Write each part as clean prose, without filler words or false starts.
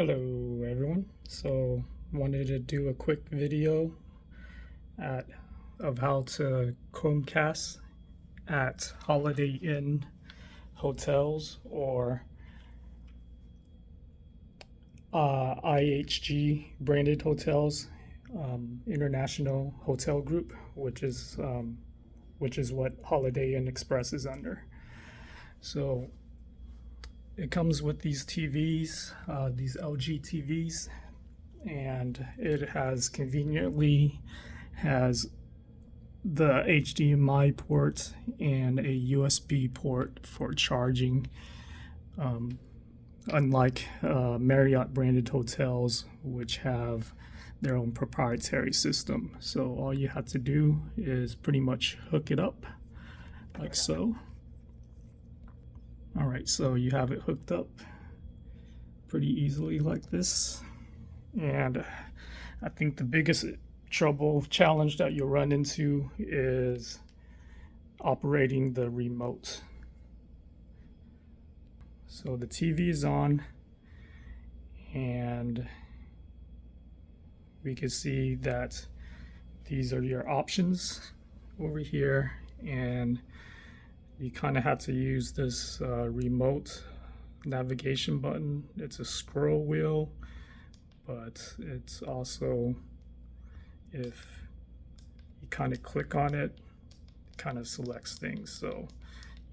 Hello everyone. So wanted to do a quick video of how to Chromecast at Holiday Inn hotels or IHG branded hotels, International Hotel Group, which is what Holiday Inn Express is under. So it comes with these TVs, these LG TVs, and it conveniently has the HDMI port and a USB port for charging. Unlike Marriott branded hotels, which have their own proprietary system. So all you have to do is pretty much hook it up like so. All right, so you have it hooked up pretty easily like this. And I think the biggest challenge that you'll run into is operating the remote. So the TV is on, and we can see that these are your options over here, and you kind of have to use this remote navigation button. It's a scroll wheel, but it's also, if you kind of click on it, it kind of selects things. So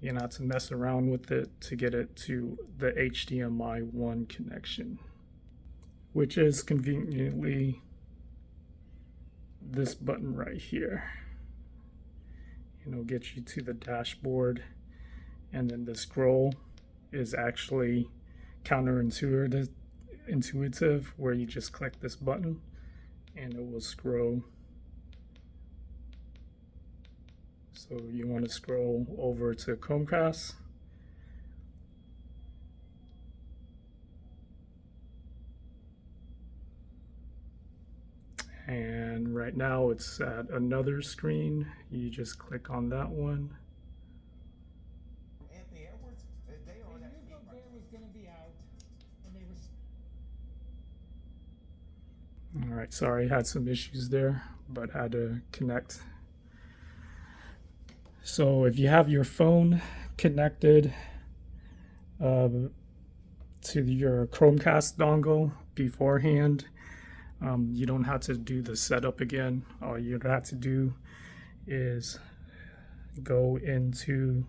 you're gonna have to mess around with it to get it to the HDMI 1 connection, which is conveniently this button right here. And it'll get you to the dashboard, and then the scroll is actually counterintuitive, where you just click this button and it will scroll. So you want to scroll over to Chromecast, and right now it's at another screen. You just click on that one. All right, sorry, I had some issues there, but had to connect. So if you have your phone connected to your Chromecast dongle beforehand, you don't have to do the setup again. All you have to do is go into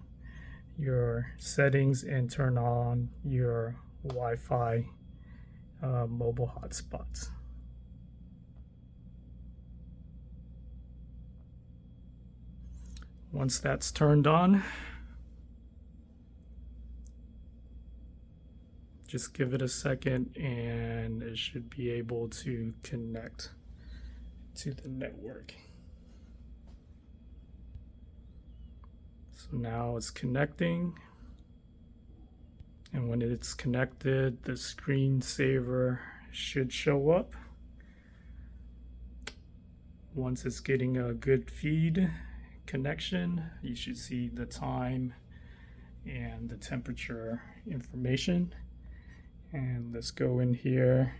your settings and turn on your Wi-Fi mobile hotspots. Once that's turned on, just give it a second and it should be able to connect to the network. So now it's connecting, and when it's connected, the screensaver should show up. Once it's getting a good feed connection, you should see the time and the temperature information. And let's go in here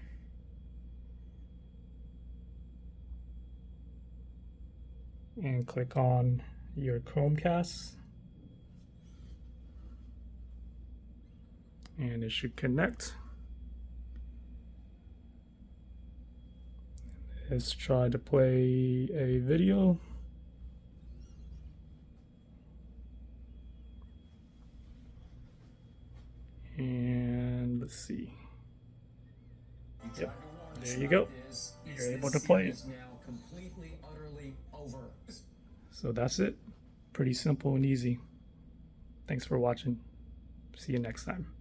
and click on your Chromecast, and it should connect. Let's try to play a video. And let's see. Yep, there you go. You're able to play it. So that's it. Pretty simple and easy. Thanks for watching. See you next time.